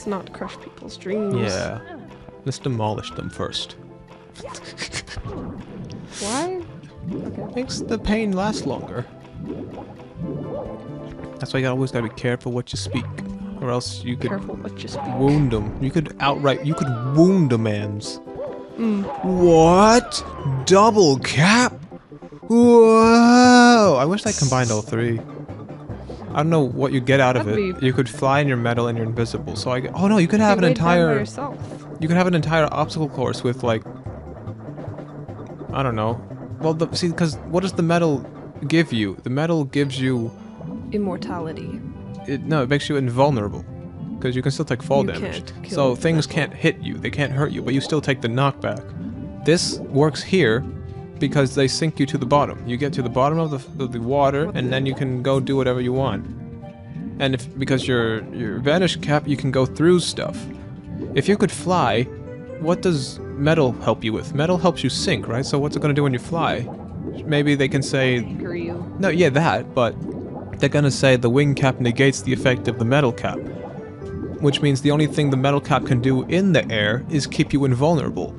Let's not crush people's dreams. Yeah. Let's demolish them first. Why? Okay. Makes the pain last longer. That's why you always gotta be careful what you speak, or else you could Careful what you speak. wound them. You could wound a man's. What? Double cap? Whoa! I wish I combined all three. I don't know what you get out of it. You could fly in your metal and you're invisible. So oh no, you could have an entire. You could have an entire obstacle course with like. I don't know. Well, see, because what does the metal give you? The metal gives you immortality. No, it makes you invulnerable. Because you can still take fall damage. So things can't hit you, they can't hurt you, but you still take the knockback. This works here because they sink you to the bottom. You get to the bottom of the water, and then you can go do whatever you want. And because your vanish cap, you can go through stuff. If you could fly, what does metal help you with? Metal helps you sink, right? So what's it gonna do when you fly? Maybe they can say... Anchor you. No, yeah, that, but they're gonna say the wing cap negates the effect of the metal cap. Which means the only thing the metal cap can do in the air is keep you invulnerable.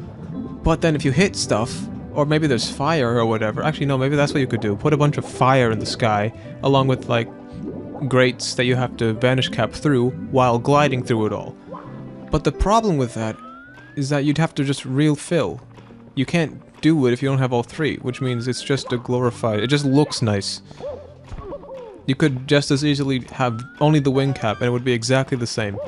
But then if you hit stuff, or maybe there's fire or whatever, actually no, maybe that's what you could do. Put a bunch of fire in the sky, along with like grates that you have to vanish cap through while gliding through it all. But the problem with that is that you'd have to just refill. You can't do it if you don't have all three, which means it's just a glorified, it just looks nice. You could just as easily have only the wing cap and it would be exactly the same.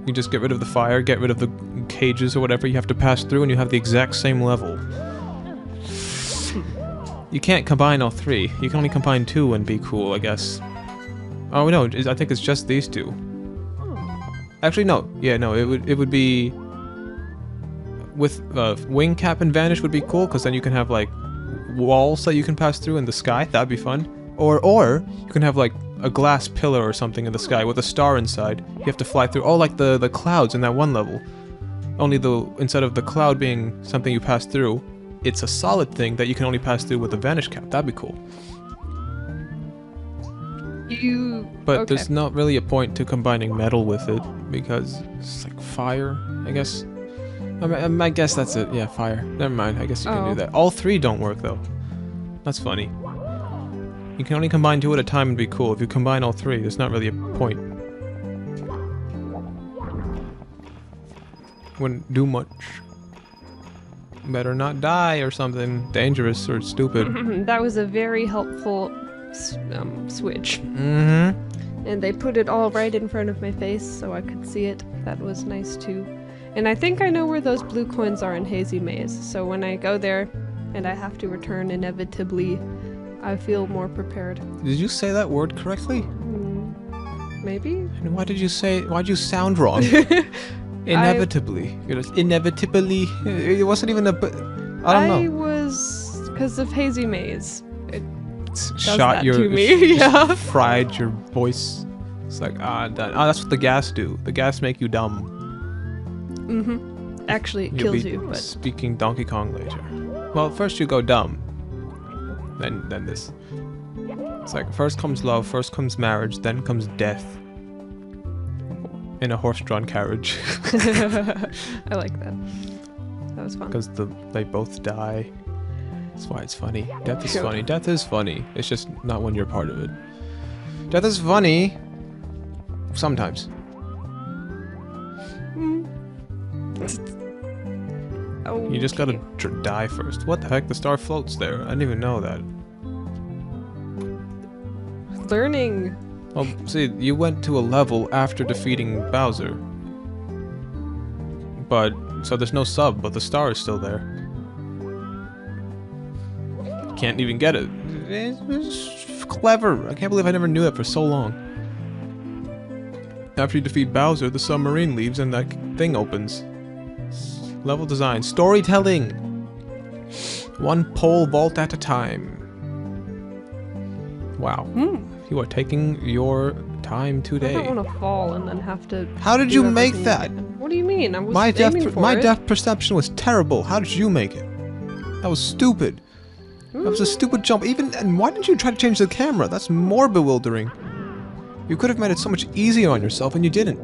You just get rid of the fire, get rid of the cages or whatever you have to pass through, and you have the exact same level. You can't combine all three. You can only combine two and be cool, I guess. Oh no, I think it's just these two. Actually no, yeah, no, it would be... With wing cap and vanish would be cool, because then you can have like walls that you can pass through in the sky, that'd be fun. Or you can have like a glass pillar or something in the sky with a star inside. You have to fly through. Oh, like the clouds in that one level. Only instead of the cloud being something you pass through, it's a solid thing that you can only pass through with a vanish cap. That'd be cool. But there's not really a point to combining metal with it because it's like fire, I guess. I guess that's it. Yeah, fire. Never mind. I guess you can do that. All three don't work though. That's funny. You can only combine two at a time and be cool. If you combine all three, there's not really a point. Wouldn't do much. Better not die or something dangerous or stupid. That was a very helpful switch. Mm-hmm. And they put it all right in front of my face so I could see it. That was nice too. And I think I know where those blue coins are in Hazy Maze. So when I go there and I have to return inevitably, I feel more prepared. Did you say that word correctly? Maybe? And why'd you sound wrong? Inevitably. Inevitably. It wasn't even a... I don't know. I was... because of Hazy Maze. It shot your... to me. Yeah. Fried your voice. It's like, done. That's what the gas do. The gas make you dumb. Mm-hmm. Actually, it kills you, but... speaking Donkey Kong later. Well, first you go dumb. Then this. It's like, first comes love, first comes marriage, then comes death. In a horse-drawn carriage. I like that. That was fun. Because they both die. That's why it's funny. Death is funny. Death is funny. It's just not when you're part of it. Death is funny. Sometimes. Oh, you just gotta die first. What the heck? The star floats there. I didn't even know that. Learning. Well, see, you went to a level after defeating Bowser. But, so there's no sub, but the star is still there. Can't even get it. It's clever. I can't believe I never knew that for so long. After you defeat Bowser, the submarine leaves and that thing opens. Level design. Storytelling! One pole vault at a time. Wow. You are taking your time today. I don't want to fall and then have to... How did you make that? What do you mean? I was my my depth perception was terrible. How did you make it? That was stupid. That was a stupid jump. And why didn't you try to change the camera? That's more bewildering. You could have made it so much easier on yourself and you didn't.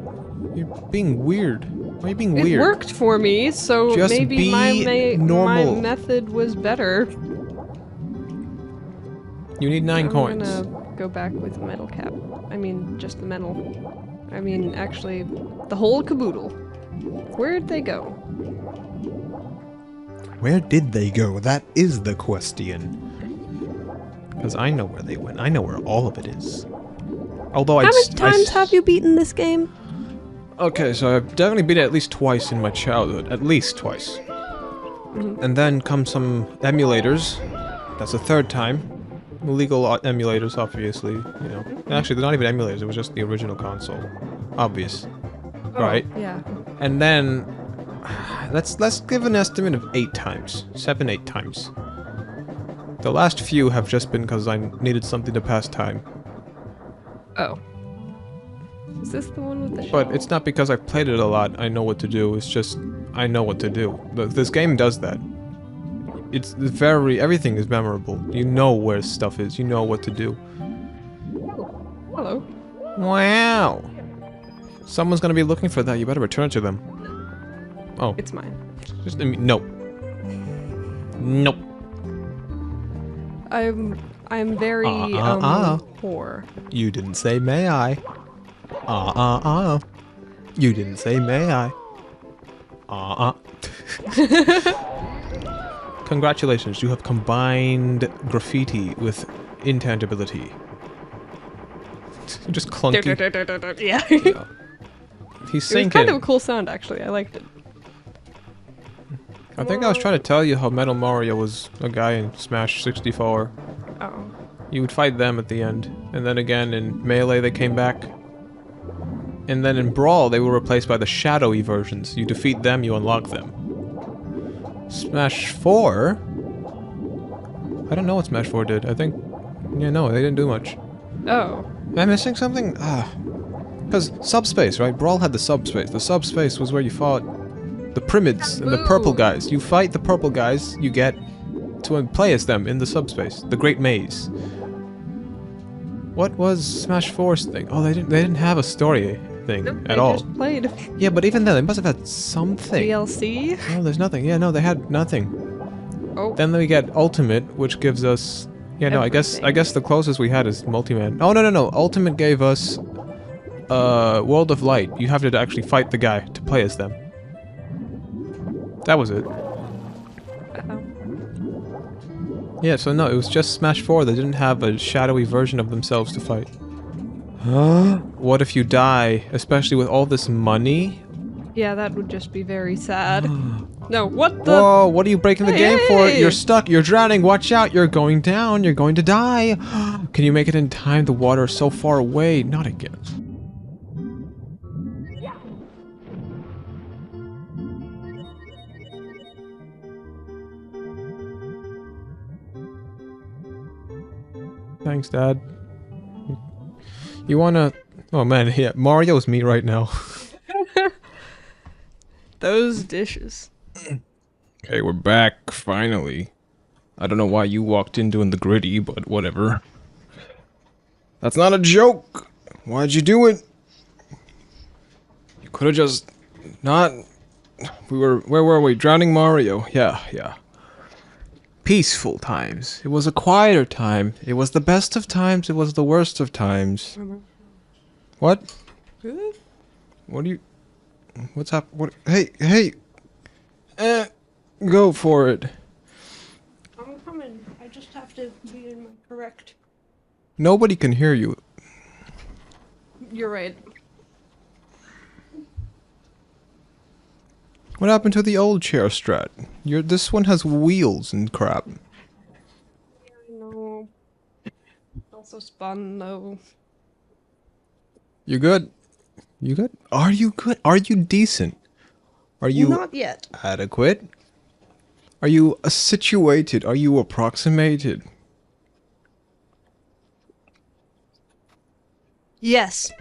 You're being weird. Why are you being It weird? worked for me, so Just maybe be my normal. method was better. You need 9 coins. I'm gonna go back with the metal cap. I mean, just the metal. I mean, actually, the whole caboodle. Where'd they go? Where did they go? That is the question. Because I know where they went. I know where all of it is. Although How many times have you beaten this game? Okay, so I've definitely beat it at least twice in my childhood. At least twice. And then come some emulators. That's the 3rd time. Illegal emulators, obviously. You know, actually, they're not even emulators. It was just the original console. Obvious, right? Yeah. And then let's give an estimate of 8 times, 7, 8 times. The last few have just been because I needed something to pass time. Oh. Is this the one with the But it's not because I've played it a lot, I know what to do, it's just, I know what to do. This game does that. It's very, everything is memorable. You know where stuff is, you know what to do. Hello. Wow! Someone's gonna be looking for that, you better return it to them. Oh. It's mine. Just, no. Nope. I'm very, poor. You didn't say may I. You didn't say may I. Congratulations, you have combined graffiti with intangibility. Just clunky. Yeah. He's It sinking. was kind of a cool sound, actually. I liked it. I think I was trying to tell you how Metal Mario was a guy in Smash 64. Oh. You would fight them at the end. And then again in Melee they came back. And then in Brawl they were replaced by the shadowy versions. You defeat them, you unlock them. Smash 4? I don't know what Smash 4 did. I think... Yeah, no, they didn't do much. Oh. Am I missing something? Because subspace, right? Brawl had the subspace. The subspace was where you fought the Primids and the purple guys. You fight the purple guys, you get to play as them in the subspace. The Great Maze. What was Smash 4's thing? Oh, they didn't have a story thing at all. They just played. Yeah, but even then, they must have had something. DLC? No, there's nothing. Yeah, no, they had nothing. Oh. Then we get Ultimate, which gives us... Yeah, no, I guess the closest we had is Multi-Man. Oh, no. Ultimate gave us... World of Light. You have to actually fight the guy to play as them. That was it. Uh-oh. Yeah, so no, it was just Smash 4. They didn't have a shadowy version of themselves to fight. What if you die, especially with all this money? Yeah, that would just be very sad. No, what the? Whoa, what are you breaking the game for? Hey! You're stuck, you're drowning, watch out, you're going down, you're going to die. Can you make it in time? The water is so far away. Not again. Thanks, Dad. You wanna... Oh man, yeah, Mario's me right now. Those dishes. Okay, we're back, finally. I don't know why you walked in doing the gritty, but whatever. That's not a joke! Why'd you do it? You could've just... not... Where were we? Drowning Mario. Yeah. Peaceful times. It was a quieter time. It was the best of times. It was the worst of times. What? What do you... What's up? What? Hey! Go for it. I'm coming. I just have to be in my correct. Nobody can hear you. You're right. What happened to the old chair strat? This one has wheels and crap. No. Also spun though. You good? You good? Are you good? Are you decent? Are you Not yet. adequate? Are you situated? Are you approximated? Yes.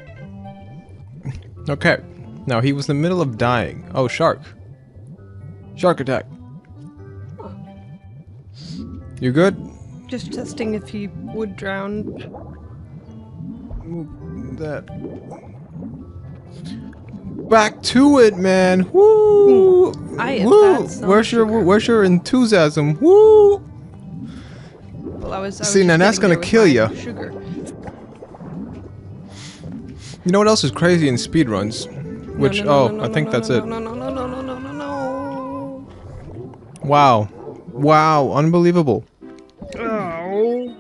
Okay. Now he was in the middle of dying. Oh, shark. Shark attack. You good? Just testing if he would drown. That. Back to it, man. Woo! I am Woo! bad son Where's of sugar. where's your enthusiasm? Woo! Well, I was See, just now that's getting gonna there with kill my ya. Sugar. You know what else is crazy in speedruns? Which I think that's it. No, no, no, no, no, no, no, no. Wow. Wow, unbelievable. Oh.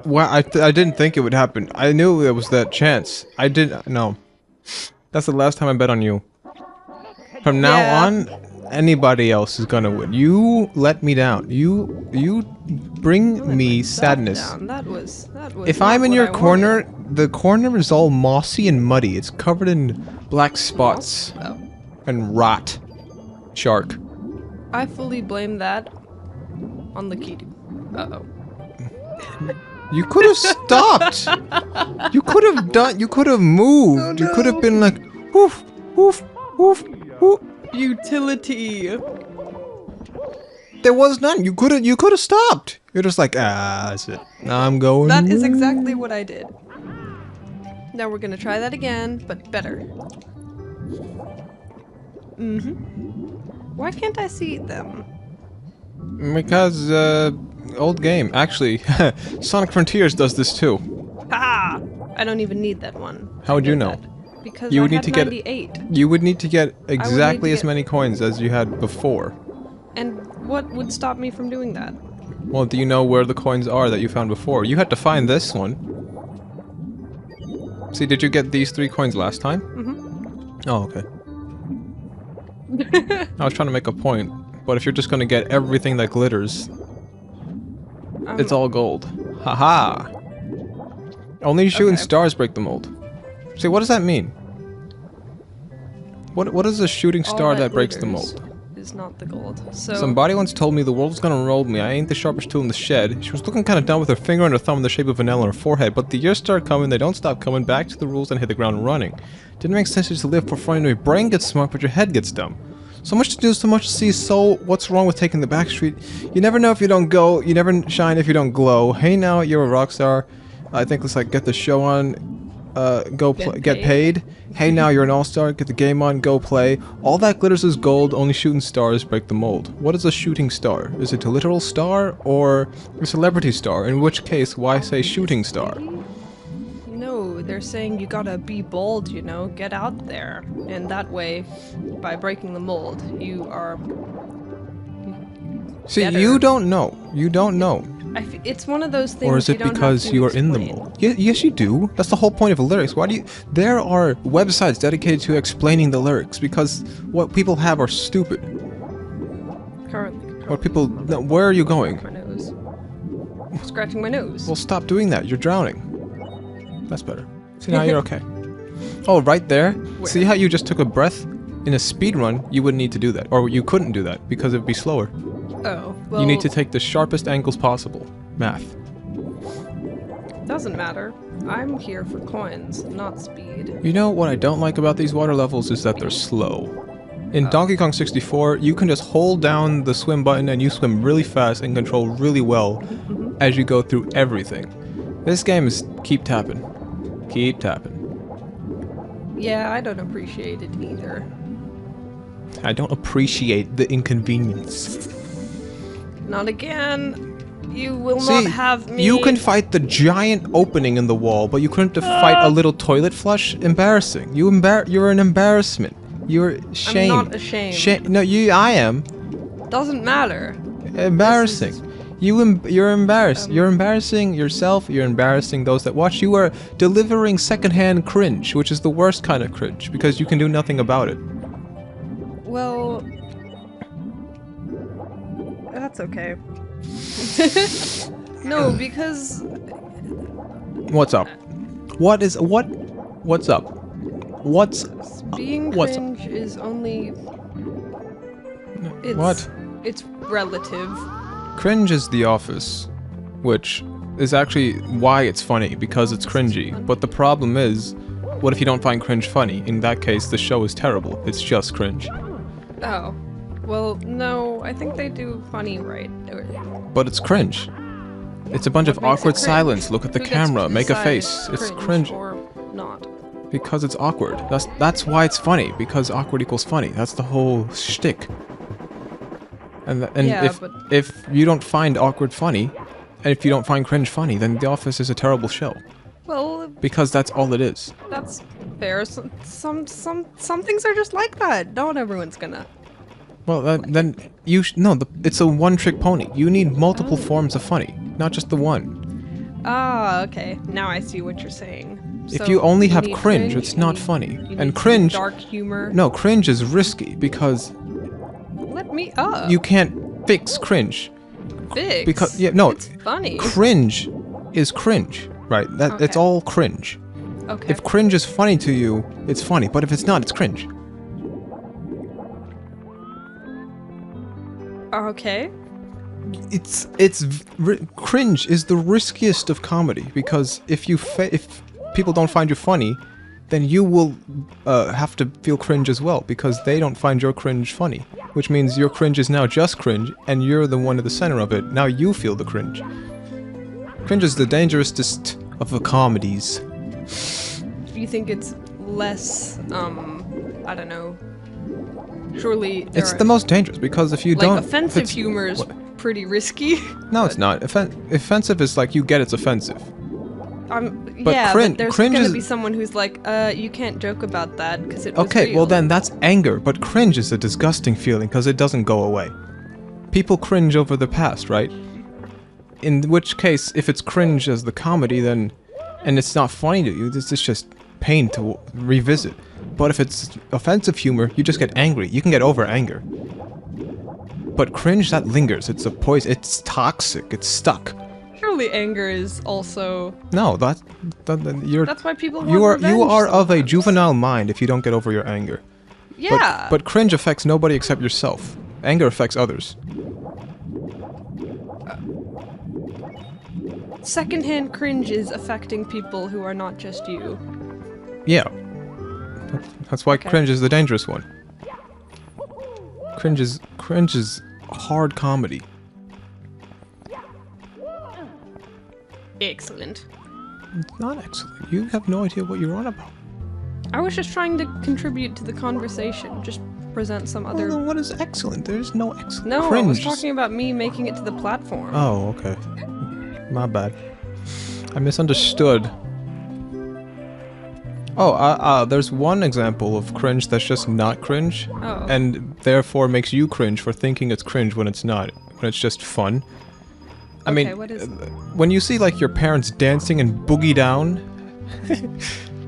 Well, I didn't think it would happen. I knew there was that chance. I didn't. No. That's the last time I bet on you. From now on, anybody else is gonna win. You let me down. You bring me sadness. That was If not I'm in what your I corner, wanted. the corner is all mossy and muddy. It's covered in black spots Oh. and rot. Shark. I fully blame that on the key. Uh-oh. You could have stopped. You could have done. You could have moved. Oh, You could have no. been like, woof, woof, woof, woof. Utility. There was none. You could have stopped. You're just like, that's it. Now I'm going. That is exactly what I did. Now we're gonna try that again, but better. Why can't I see them? Because old game. Actually, Sonic Frontiers does this too. Ha! I don't even need that one. How would you know? Because You I would need had to get- 98. You would need to get exactly to as get- many coins as you had before. And what would stop me from doing that? Well, do you know where the coins are that you found before? You had to find this one. See, did you get these 3 coins last time? Oh, okay. I was trying to make a point, but if you're just gonna get everything that glitters, it's all gold. Haha! Only shooting Okay. stars break the mold. See, what does that mean? What is a shooting All star that breaks the glitters mold? is not the gold. So Somebody once told me the world's gonna roll me. I ain't the sharpest tool in the shed. She was looking kind of dumb with her finger and her thumb in the shape of vanilla on her forehead, but the years start coming, they don't stop coming, back to the rules and hit the ground running. Didn't make sense just to live for fun. Your brain gets smart, but your head gets dumb. So much to do, so much to see, so what's wrong with taking the back street? You never know if you don't go, you never shine if you don't glow. Hey now, you're a rock star. I think let's like get the show on, get paid. Hey now, you're an all-star, get the game on, go play. All that glitters is gold, only shooting stars break the mold. What is a shooting star? Is it a literal star, or a celebrity star? In which case, why say shooting star? No, they're saying you gotta be bold, you know, get out there. And that way, by breaking the mold, you are... See, better. you don't know. You don't know. It's one of those things. Or is it you don't because have to you are in the explain. mold? Yes, you do. That's the whole point of lyrics. Why do you... There are websites dedicated to explaining the lyrics, because what people have are stupid. Currently. What people... No, where are you going? My nose. Scratching my nose. Well, stop doing that. You're drowning. That's better. See, now you're okay. Oh, right there? Where? See how you just took a breath? In a speed run, you wouldn't need to do that. Or you couldn't do that, because it would be slower. Oh, well... You need to take the sharpest angles possible. Math. Doesn't matter. I'm here for coins, not speed. You know what I don't like about these water levels is that they're slow. In Donkey Kong 64, you can just hold down the swim button and you swim really fast and control really well as you go through everything. This game is keep tapping. Keep tapping. Yeah, I don't appreciate it either. I don't appreciate the inconvenience. Not again. You will See, not have me. you can fight the giant opening in the wall, but you couldn't fight a little toilet flush? Embarrassing. You're an embarrassment. You're shame. I'm not ashamed. No, I am. Doesn't matter. Embarrassing. You're embarrassed. You're embarrassing yourself. You're embarrassing those that watch. You are delivering secondhand cringe, which is the worst kind of cringe because you can do nothing about it. Well, that's okay. No, because What's up? What's up? being what's up? cringe is only. What? It's relative. Cringe is The Office, which is actually why it's funny, because it's cringy. But the problem is, what if you don't find cringe funny? In that case, the show is terrible. It's just cringe. Oh. Well, no, I think they do funny right. But it's cringe. It's a bunch of What makes it awkward cringe? silence. Look at the Who gets camera. Make a decided face. It's cringe. Or not. Because it's awkward. That's why it's funny, because awkward equals funny. That's the whole shtick. And Yeah, if you don't find awkward funny, and if you don't find cringe funny, then The Office is a terrible show. Well, Because that's all it is. that's fair. Some things are just like that. Not everyone's gonna. Well, then you it's a one-trick pony. You need multiple forms of funny, not just the one. Ah, okay. Now I see what you're saying. If So you only have need cringe, it's you not need- funny. you need And some cringe, dark humor. no, cringe is risky because Let me up. you can't fix cringe. Fix. Because no, It's funny. cringe is cringe, right? It's Okay. all cringe. Okay. If cringe is funny to you, it's funny. But if it's not, it's cringe. Okay. Cringe is the riskiest of comedy because if people don't find you funny, then you will have to feel cringe as well because they don't find your cringe funny, which means your cringe is now just cringe and you're the one at the center of it. Now you feel the cringe. Cringe is the dangerousest of the comedies. Do you think it's less? I don't know. Surely. It's the most dangerous because if you don't, offensive it's- humor is what? pretty risky. No, it's not. Offensive is like you get it's offensive. Yeah, but there's cringe gonna is- be someone who's like, you can't joke about that because it was Okay, real. well then that's anger, but cringe is a disgusting feeling because it doesn't go away. People cringe over the past, right? In which case, if it's cringe as the comedy, then and it's not funny to you, this is just pain to revisit. But if it's offensive humor, you just get angry. You can get over anger. But cringe, that lingers. It's a poison. It's toxic. It's stuck. Surely anger is also. No, you're. That's why people want You are revenge of a sometimes. juvenile mind if you don't get over your anger. Yeah. But cringe affects nobody except yourself. Anger affects others. Secondhand cringe is affecting people who are not just you. Yeah. That's why Okay. cringe is the dangerous one. Cringe is hard comedy. Excellent. It's not excellent. You have no idea what you're on about. I was just trying to contribute to the conversation. Just present some other. Well, then what is excellent? There's no excellent. No, cringe. I was talking about me making it to the platform. Oh, okay. My bad. I misunderstood. Oh, there's one example of cringe that's just not cringe, Oh. and therefore makes you cringe for thinking it's cringe when it's not, when it's just fun. I Okay, mean, what is it? when you see like your parents dancing and boogie down,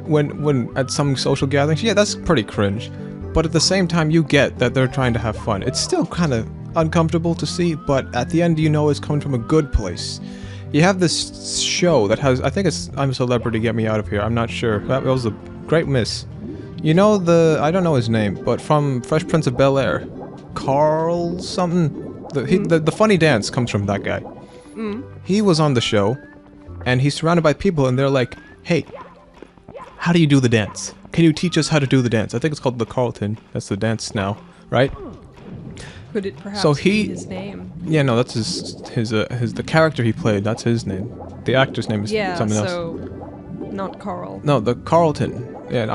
when at some social gatherings, yeah, that's pretty cringe. But at the same time, you get that they're trying to have fun. It's still kind of uncomfortable to see, but at the end, you know it's coming from a good place. You have this show that has, I think it's I'm a Celebrity, Get Me Out of Here. I'm not sure. That was a great miss. You know I don't know his name, but from Fresh Prince of Bel-Air, Carl something. The funny dance comes from that guy. He was on the show, and he's surrounded by people, and they're like, "Hey, how do you do the dance? Can you teach us how to do the dance?" I think it's called the Carlton. That's the dance now, right? Could it perhaps So be his name? Yeah, no, that's his the character he played. That's his name. The actor's name is Yeah, something else. so not Carl. No, the Carlton. Yeah, and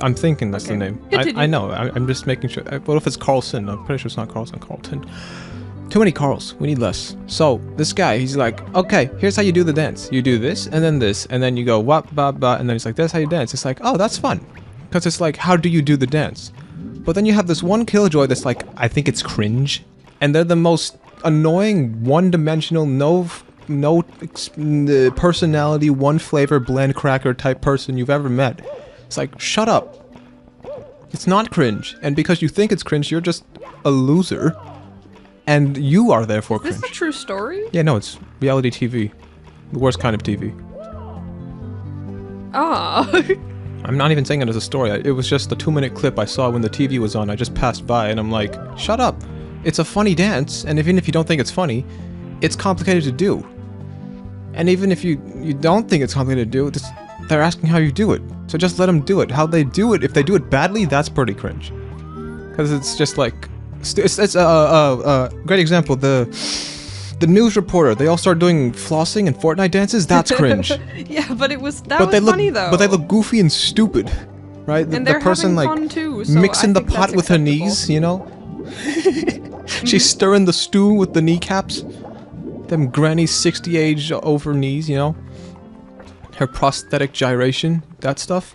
I'm thinking that's the Okay. name. Continue. I know. I'm just making sure. What if it's Carlson? I'm pretty sure it's not Carlson. Carlton. Too many Carls. We need less. So this guy, he's like, okay, here's how you do the dance. You do this, and then you go wop ba ba, and then he's like, that's how you dance. It's like, oh, that's fun, because it's like, how do you do the dance? But then you have this one killjoy that's like, I think it's cringe, and they're the most annoying, one-dimensional, no personality, one flavor blend cracker type person you've ever met. It's like, shut up. It's not cringe, and because you think it's cringe, you're just a loser, and you are therefore Is this cringe. a true story? Yeah, no, it's reality TV. The worst kind of TV. Ah. I'm not even saying it as a story. It was just the 2-minute clip I saw when the TV was on. I just passed by and I'm like, shut up. It's a funny dance, and even if you don't think it's funny, it's complicated to do. And even if you don't think it's complicated to do, they're asking how you do it. So just let them do it. How they do it, if they do it badly, that's pretty cringe. Because it's just like, it's a great example. The news reporter, they all start doing flossing and Fortnite dances. That's cringe. Yeah, but that but was funny though. But they look goofy and stupid. right? And they're the person having like fun too, so mixing I the think pot that's with her acceptable. knees, you know? She's stirring the stew with the kneecaps. Them granny 60 age over knees, you know? Her prosthetic gyration, that stuff.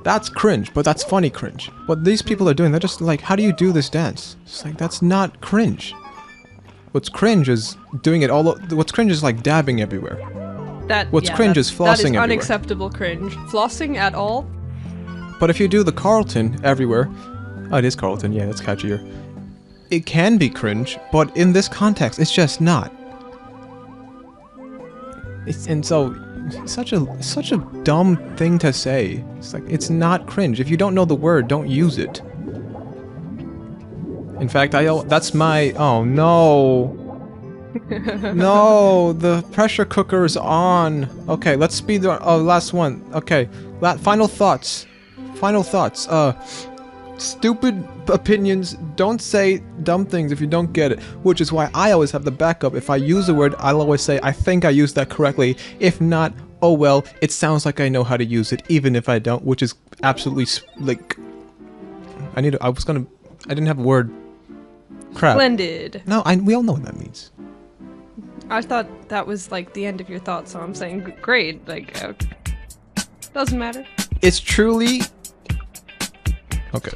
That's cringe, but that's funny cringe. What these people are doing, they're just like, how do you do this dance? It's like, that's not cringe. What's cringe is doing it all. What's cringe is like dabbing everywhere. What's cringe is flossing That is everywhere. unacceptable cringe. Flossing at all? But if you do the Carlton everywhere, oh, it is Carlton. Yeah, that's catchier. It can be cringe, but in this context, it's just not. And so, such a dumb thing to say. It's like it's not cringe. If you don't know the word, don't use it. In fact, that's my. Oh no. No, the pressure cooker is on. Okay, let's speed the last one. Okay, final thoughts. Final thoughts. Stupid opinions. Don't say dumb things if you don't get it. Which is why I always have the backup. If I use a word, I'll always say, I think I used that correctly. If not, oh well, it sounds like I know how to use it, even if I don't, which is absolutely, like... I didn't have a word. Crap. Splendid. No, we all know what that means. I thought that was like the end of your thoughts, so I'm saying great. Like, doesn't matter. It's truly... Okay.